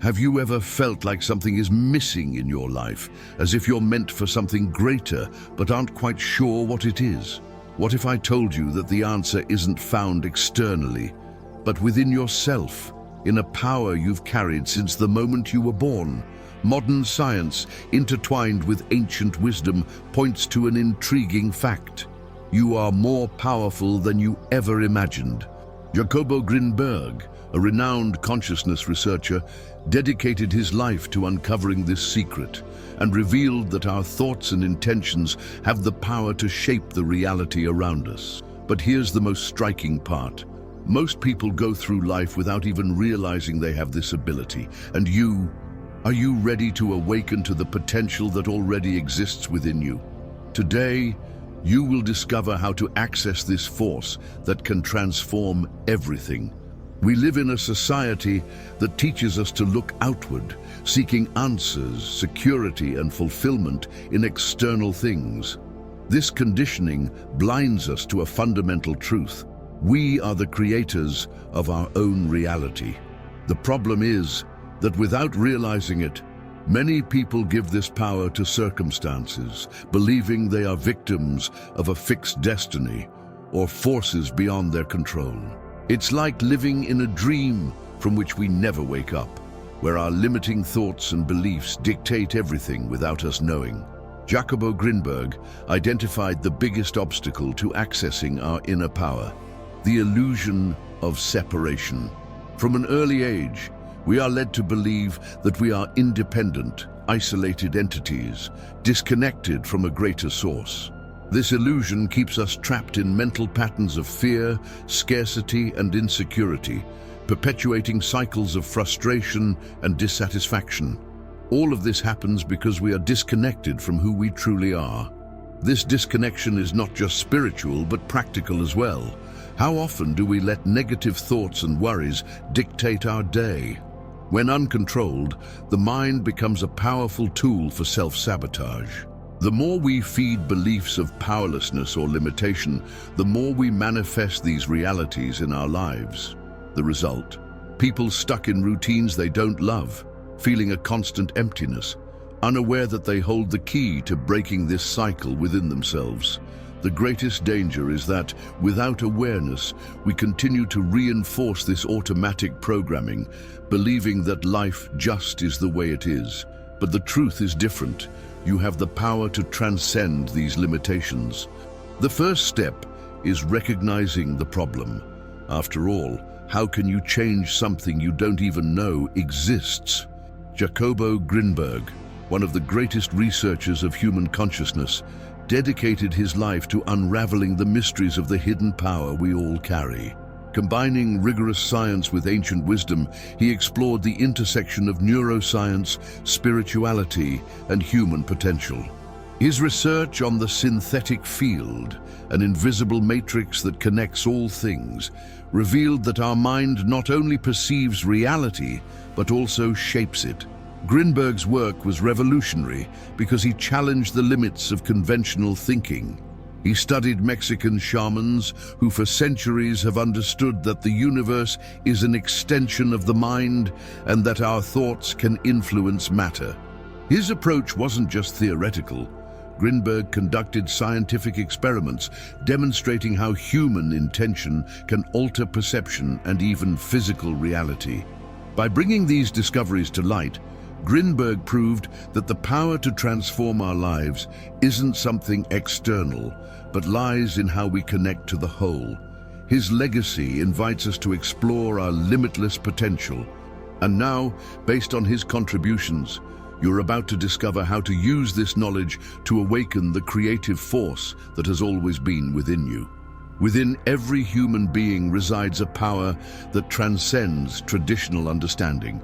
Have you ever felt like something is missing in your life, as if you're meant for something greater, but aren't quite sure what it is? What if I told you that the answer isn't found externally, but within yourself, in a power you've carried since the moment you were born? Modern science, intertwined with ancient wisdom, points to an intriguing fact. You are more powerful than you ever imagined. Jacobo Grinberg, a renowned consciousness researcher, dedicated his life to uncovering this secret and revealed that our thoughts and intentions have the power to shape the reality around us. But here's the most striking part. Most people go through life without even realizing they have this ability. And are you ready to awaken to the potential that already exists within you? Today, you will discover how to access this force that can transform everything. We live in a society that teaches us to look outward, seeking answers, security, and fulfillment in external things. This conditioning blinds us to a fundamental truth. We are the creators of our own reality. The problem is that without realizing it, many people give this power to circumstances, believing they are victims of a fixed destiny or forces beyond their control. It's like living in a dream from which we never wake up, where our limiting thoughts and beliefs dictate everything without us knowing. Jacobo Grinberg identified the biggest obstacle to accessing our inner power: the illusion of separation. From an early age, we are led to believe that we are independent, isolated entities, disconnected from a greater source. This illusion keeps us trapped in mental patterns of fear, scarcity, and insecurity, perpetuating cycles of frustration and dissatisfaction. All of this happens because we are disconnected from who we truly are. This disconnection is not just spiritual, but practical as well. How often do we let negative thoughts and worries dictate our day? When uncontrolled, the mind becomes a powerful tool for self-sabotage. The more we feed beliefs of powerlessness or limitation, the more we manifest these realities in our lives. The result? People stuck in routines they don't love, feeling a constant emptiness, unaware that they hold the key to breaking this cycle within themselves. The greatest danger is that, without awareness, we continue to reinforce this automatic programming, believing that life just is the way it is. But the truth is different. You have the power to transcend these limitations. The first step is recognizing the problem. After all, how can you change something you don't even know exists? Jacobo Grinberg, one of the greatest researchers of human consciousness, dedicated his life to unraveling the mysteries of the hidden power we all carry. Combining rigorous science with ancient wisdom, he explored the intersection of neuroscience, spirituality, and human potential. His research on the synthetic field, an invisible matrix that connects all things, revealed that our mind not only perceives reality, but also shapes it. Grinberg's work was revolutionary because he challenged the limits of conventional thinking. He studied Mexican shamans who for centuries have understood that the universe is an extension of the mind and that our thoughts can influence matter. His approach wasn't just theoretical. Grinberg conducted scientific experiments demonstrating how human intention can alter perception and even physical reality. By bringing these discoveries to light, Grinberg proved that the power to transform our lives isn't something external, but lies in how we connect to the whole. His legacy invites us to explore our limitless potential. And now, based on his contributions, you're about to discover how to use this knowledge to awaken the creative force that has always been within you. Within every human being resides a power that transcends traditional understanding,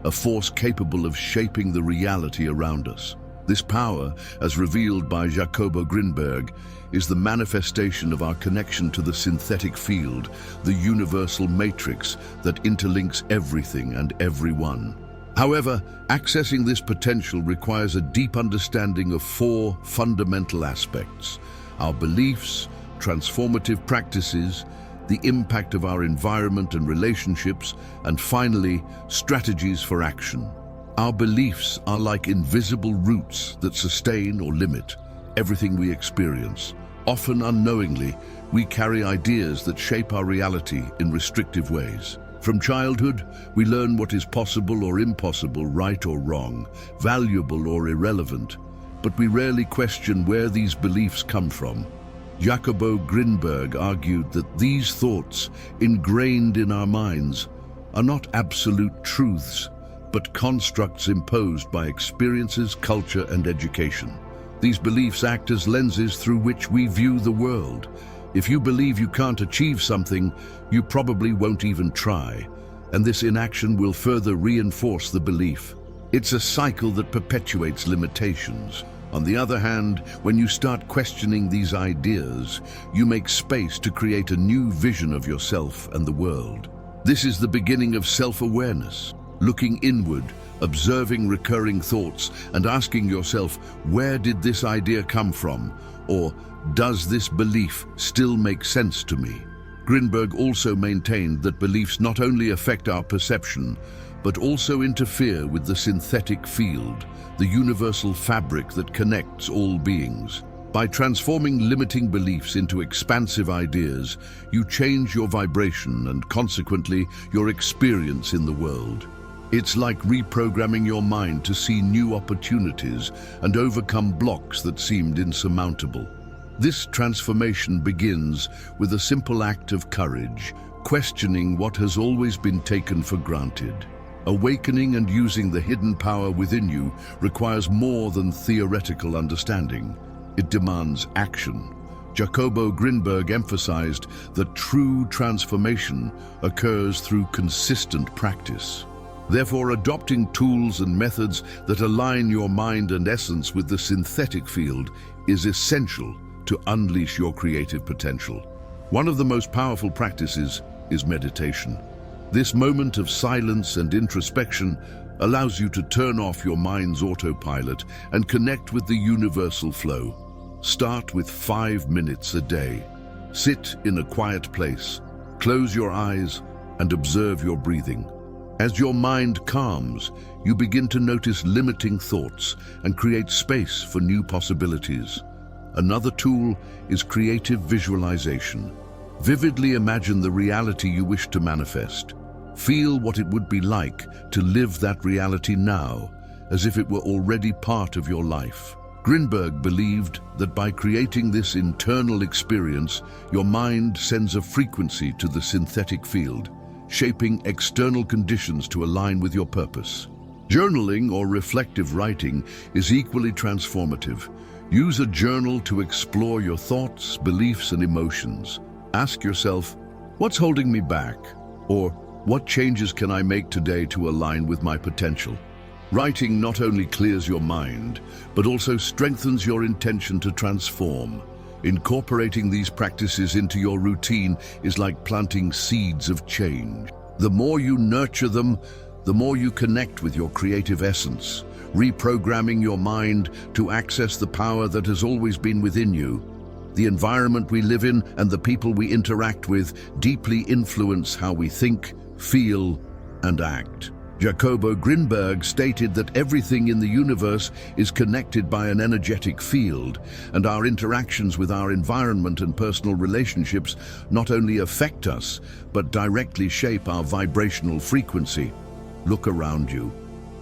a force capable of shaping the reality around us. This power, as revealed by Jacobo Grinberg, is the manifestation of our connection to the synthetic field, the universal matrix that interlinks everything and everyone. However, accessing this potential requires a deep understanding of four fundamental aspects: our beliefs, transformative practices, the impact of our environment and relationships, and finally, strategies for action. Our beliefs are like invisible roots that sustain or limit everything we experience. Often unknowingly, we carry ideas that shape our reality in restrictive ways. From childhood, we learn what is possible or impossible, right or wrong, valuable or irrelevant, but we rarely question where these beliefs come from. Jacobo Grinberg argued that these thoughts, ingrained in our minds, are not absolute truths, but constructs imposed by experiences, culture, and education. These beliefs act as lenses through which we view the world. If you believe you can't achieve something, you probably won't even try, and this inaction will further reinforce the belief. It's a cycle that perpetuates limitations. On the other hand, when you start questioning these ideas, you make space to create a new vision of yourself and the world. This is the beginning of self-awareness, looking inward, observing recurring thoughts, and asking yourself, where did this idea come from? Or, does this belief still make sense to me? Grinberg also maintained that beliefs not only affect our perception, but also interfere with the synthetic field, the universal fabric that connects all beings. By transforming limiting beliefs into expansive ideas, you change your vibration and consequently your experience in the world. It's like reprogramming your mind to see new opportunities and overcome blocks that seemed insurmountable. This transformation begins with a simple act of courage, questioning what has always been taken for granted. Awakening and using the hidden power within you requires more than theoretical understanding. It demands action. Jacobo Grinberg emphasized that true transformation occurs through consistent practice. Therefore, adopting tools and methods that align your mind and essence with the synthetic field is essential to unleash your creative potential. One of the most powerful practices is meditation. This moment of silence and introspection allows you to turn off your mind's autopilot and connect with the universal flow. Start with 5 minutes a day. Sit in a quiet place, close your eyes, and observe your breathing. As your mind calms, you begin to notice limiting thoughts and create space for new possibilities. Another tool is creative visualization. Vividly imagine the reality you wish to manifest. Feel what it would be like to live that reality now, as if it were already part of your life. Grinberg believed that by creating this internal experience, your mind sends a frequency to the synthetic field, shaping external conditions to align with your purpose. Journaling or reflective writing is equally transformative. Use a journal to explore your thoughts, beliefs, and emotions. Ask yourself, what's holding me back? Or, what changes can I make today to align with my potential? Writing not only clears your mind, but also strengthens your intention to transform. Incorporating these practices into your routine is like planting seeds of change. The more you nurture them, the more you connect with your creative essence, reprogramming your mind to access the power that has always been within you. The environment we live in and the people we interact with deeply influence how we think, feel, and act. Jacobo Grinberg stated that everything in the universe is connected by an energetic field, and our interactions with our environment and personal relationships not only affect us, but directly shape our vibrational frequency. Look around you.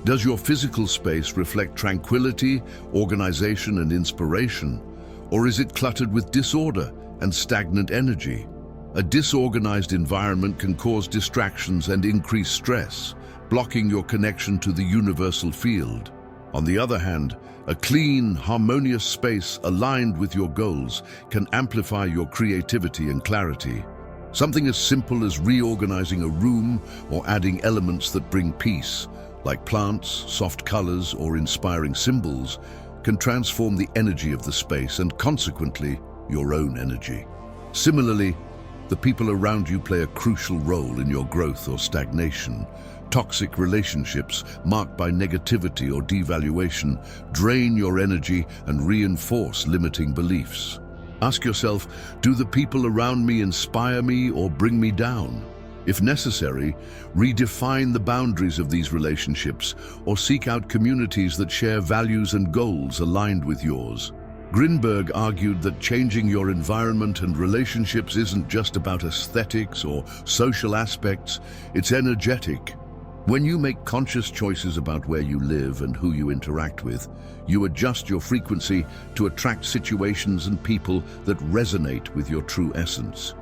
Does your physical space reflect tranquility, organization, and inspiration? Or is it cluttered with disorder and stagnant energy? A disorganized environment can cause distractions and increase stress, blocking your connection to the universal field. On the other hand, a clean, harmonious space aligned with your goals can amplify your creativity and clarity. Something as simple as reorganizing a room or adding elements that bring peace, like plants, soft colors, or inspiring symbols, can transform the energy of the space and consequently your own energy. Similarly, the people around you play a crucial role in your growth or stagnation. Toxic relationships marked by negativity or devaluation drain your energy and reinforce limiting beliefs. Ask yourself, do the people around me inspire me or bring me down? If necessary, redefine the boundaries of these relationships or seek out communities that share values and goals aligned with yours. Grinberg argued that changing your environment and relationships isn't just about aesthetics or social aspects, it's energetic. When you make conscious choices about where you live and who you interact with, you adjust your frequency to attract situations and people that resonate with your true essence.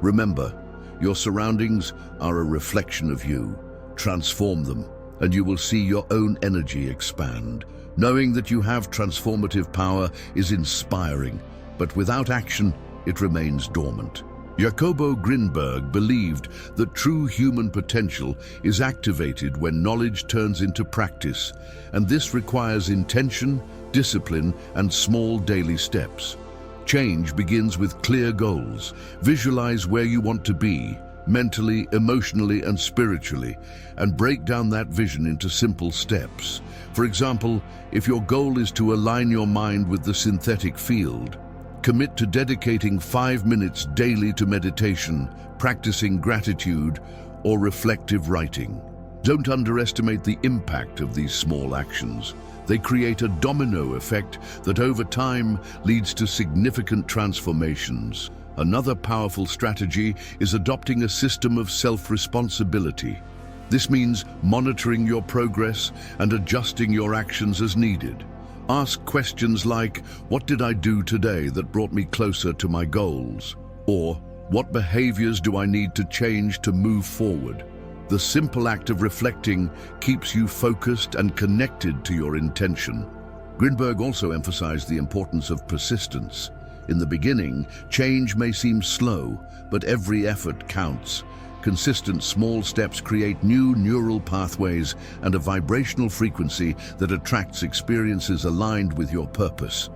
Remember, your surroundings are a reflection of you. Transform them, and you will see your own energy expand. Knowing that you have transformative power is inspiring, but without action, it remains dormant. Jacobo Grinberg believed that true human potential is activated when knowledge turns into practice, and this requires intention, discipline, and small daily steps. Change begins with clear goals. Visualize where you want to be, mentally, emotionally, and spiritually, and break down that vision into simple steps. For example, if your goal is to align your mind with the synthetic field, commit to dedicating 5 minutes daily to meditation, practicing gratitude, or reflective writing. Don't underestimate the impact of these small actions. They create a domino effect that over time leads to significant transformations. Another powerful strategy is adopting a system of self-responsibility. This means monitoring your progress and adjusting your actions as needed. Ask questions like, what did I do today that brought me closer to my goals? Or, what behaviors do I need to change to move forward? The simple act of reflecting keeps you focused and connected to your intention. Grinberg also emphasized the importance of persistence. In the beginning, change may seem slow, but every effort counts. Consistent small steps create new neural pathways and a vibrational frequency that attracts experiences aligned with your purpose.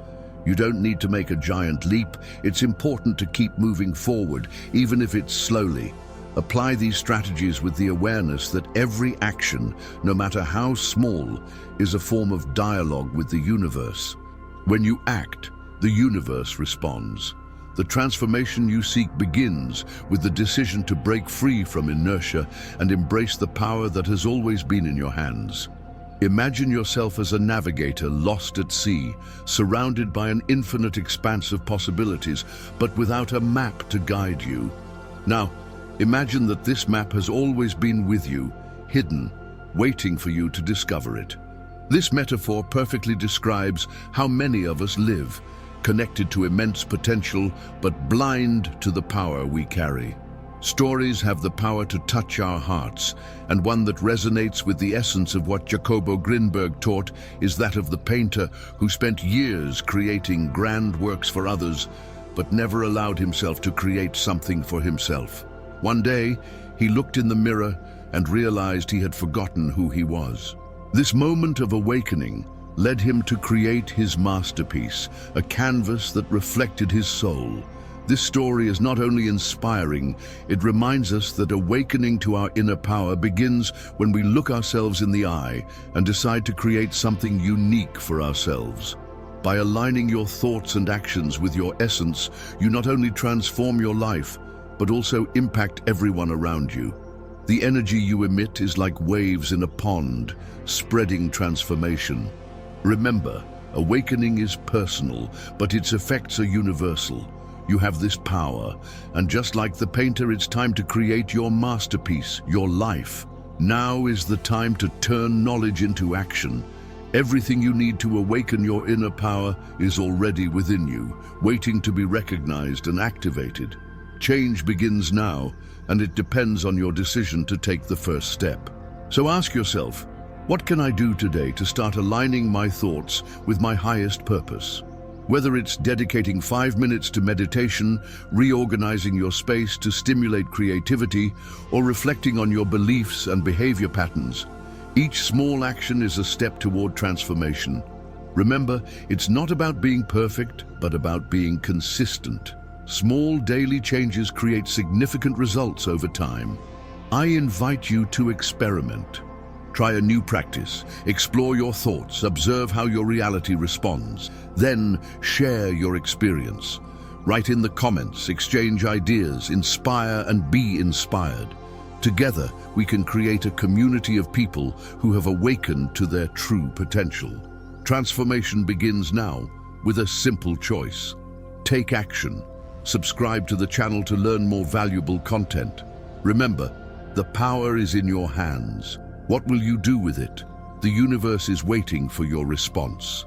You don't need to make a giant leap. It's important to keep moving forward, even if it's slowly. Apply these strategies with the awareness that every action, no matter how small, is a form of dialogue with the universe. When you act, the universe responds. The transformation you seek begins with the decision to break free from inertia and embrace the power that has always been in your hands. Imagine yourself as a navigator lost at sea, surrounded by an infinite expanse of possibilities, but without a map to guide you. Now, imagine that this map has always been with you, hidden, waiting for you to discover it. This metaphor perfectly describes how many of us live, connected to immense potential, but blind to the power we carry. Stories have the power to touch our hearts, and one that resonates with the essence of what Jacobo Grinberg taught is that of the painter who spent years creating grand works for others, but never allowed himself to create something for himself. One day, he looked in the mirror and realized he had forgotten who he was. This moment of awakening led him to create his masterpiece, a canvas that reflected his soul. This story is not only inspiring, it reminds us that awakening to our inner power begins when we look ourselves in the eye and decide to create something unique for ourselves. By aligning your thoughts and actions with your essence, you not only transform your life, but also impact everyone around you. The energy you emit is like waves in a pond, spreading transformation. Remember, awakening is personal, but its effects are universal. You have this power, and just like the painter, it's time to create your masterpiece, your life. Now is the time to turn knowledge into action. Everything you need to awaken your inner power is already within you, waiting to be recognized and activated. Change begins now, and it depends on your decision to take the first step. So ask yourself, what can I do today to start aligning my thoughts with my highest purpose? Whether it's dedicating 5 minutes to meditation, reorganizing your space to stimulate creativity, or reflecting on your beliefs and behavior patterns, each small action is a step toward transformation. Remember, it's not about being perfect, but about being consistent. Small daily changes create significant results over time. I invite you to experiment. Try a new practice, explore your thoughts, observe how your reality responds, then share your experience. Write in the comments, exchange ideas, inspire and be inspired. Together, we can create a community of people who have awakened to their true potential. Transformation begins now with a simple choice. Take action. Subscribe to the channel to learn more valuable content. Remember, the power is in your hands. What will you do with it? The universe is waiting for your response.